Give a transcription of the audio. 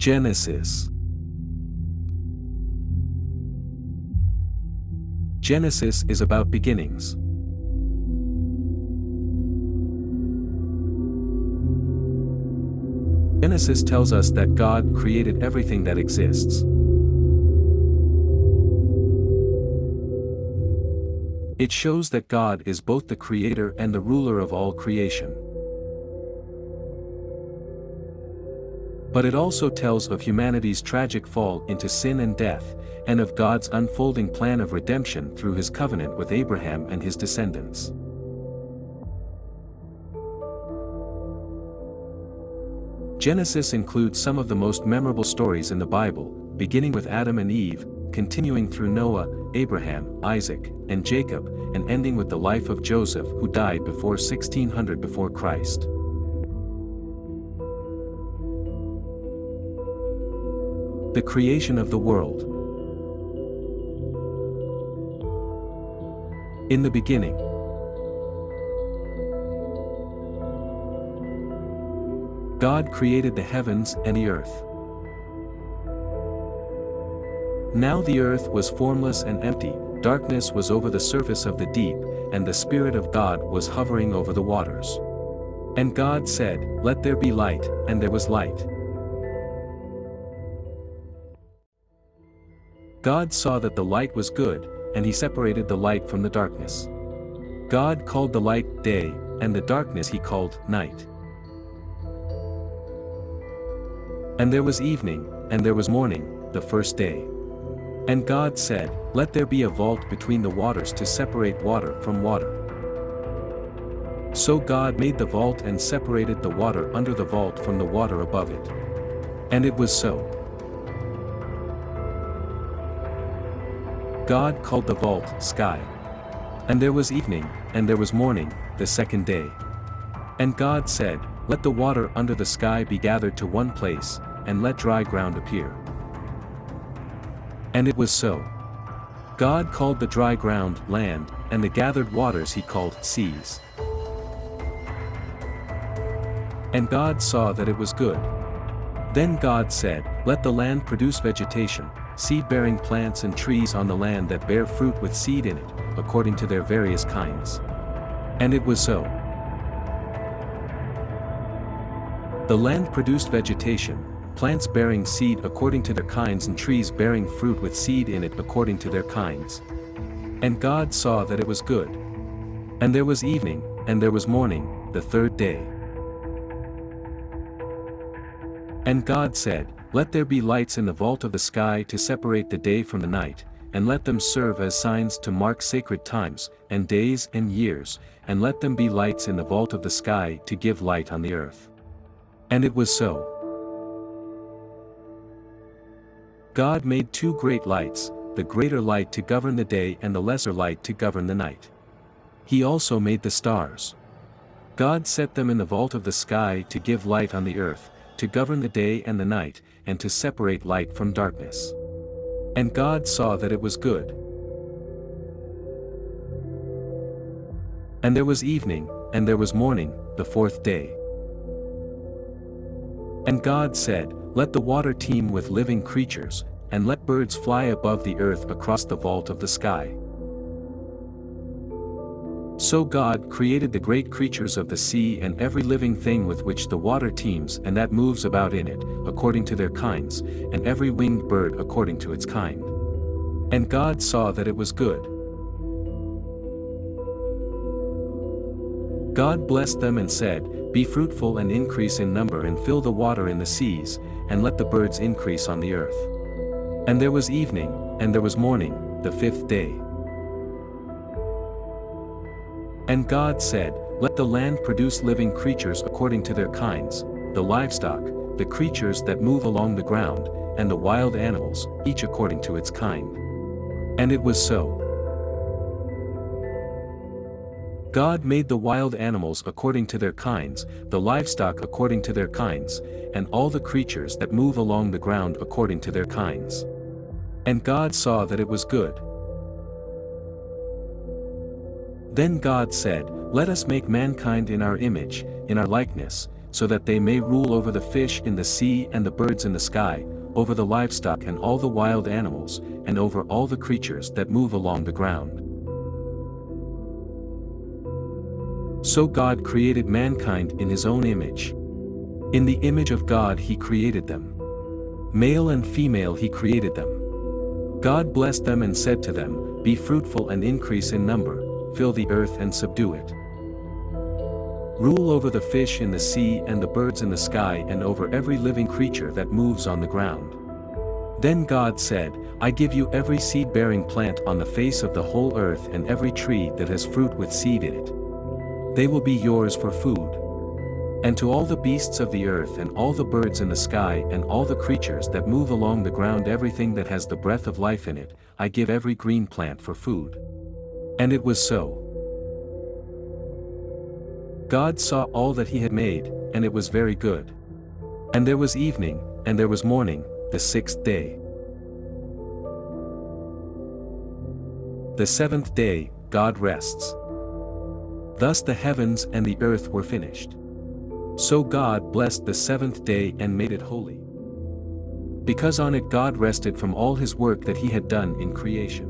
Genesis. Genesis is about beginnings. Genesis tells us that God created everything that exists. It shows that God is both the creator and the ruler of all creation. But it also tells of humanity's tragic fall into sin and death, and of God's unfolding plan of redemption through his covenant with Abraham and his descendants. Genesis includes some of the most memorable stories in the Bible, beginning with Adam and Eve, continuing through Noah, Abraham, Isaac, and Jacob, and ending with the life of Joseph, who died before 1600 before Christ. The creation of the world. In the beginning, God created the heavens and the earth. Now the earth was formless and empty, darkness was over the surface of the deep, and the Spirit of God was hovering over the waters. And God said, "Let there be light," and there was light. God saw that the light was good, and he separated the light from the darkness. God called the light day, and the darkness he called night. And there was evening, and there was morning, the first day. And God said, "Let there be a vault between the waters to separate water from water." So God made the vault and separated the water under the vault from the water above it. And it was so. God called the vault sky. And there was evening, and there was morning, the second day. And God said, "Let the water under the sky be gathered to one place, and let dry ground appear." And it was so. God called the dry ground land, and the gathered waters he called seas. And God saw that it was good. Then God said, "Let the land produce vegetation, seed-bearing plants and trees on the land that bear fruit with seed in it, according to their various kinds." And it was so. The land produced vegetation, plants bearing seed according to their kinds and trees bearing fruit with seed in it according to their kinds. And God saw that it was good. And there was evening, and there was morning, the third day. And God said, "Let there be lights in the vault of the sky to separate the day from the night, and let them serve as signs to mark sacred times, and days and years, and let them be lights in the vault of the sky to give light on the earth." And it was so. God made two great lights, the greater light to govern the day and the lesser light to govern the night. He also made the stars. God set them in the vault of the sky to give light on the earth, to govern the day and the night, and to separate light from darkness. And God saw that it was good. And there was evening, and there was morning, the fourth day. And God said, "Let the water teem with living creatures, and let birds fly above the earth across the vault of the sky." So God created the great creatures of the sea and every living thing with which the water teems and that moves about in it, according to their kinds, and every winged bird according to its kind. And God saw that it was good. God blessed them and said, "Be fruitful and increase in number and fill the water in the seas, and let the birds increase on the earth." And there was evening, and there was morning, the fifth day. And God said, "Let the land produce living creatures according to their kinds, the livestock, the creatures that move along the ground, and the wild animals, each according to its kind." And it was so. God made the wild animals according to their kinds, the livestock according to their kinds, and all the creatures that move along the ground according to their kinds. And God saw that it was good. Then God said, "Let us make mankind in our image, in our likeness, so that they may rule over the fish in the sea and the birds in the sky, over the livestock and all the wild animals, and over all the creatures that move along the ground. So God created mankind in his own image. In the image of God he created them. Male and female he created them. God blessed them and said to them, "Be fruitful and increase in number, fill the earth and subdue it. Rule over the fish in the sea and the birds in the sky and over every living creature that moves on the ground." Then God said, "I give you every seed-bearing plant on the face of the whole earth and every tree that has fruit with seed in it. They will be yours for food. And to all the beasts of the earth and all the birds in the sky and all the creatures that move along the ground, everything that has the breath of life in it, I give every green plant for food." And it was so. God saw all that he had made, and it was very good. And there was evening, and there was morning, the sixth day. The seventh day, God rests. Thus the heavens and the earth were finished. So God blessed the seventh day and made it holy, because on it God rested from all his work that he had done in creation.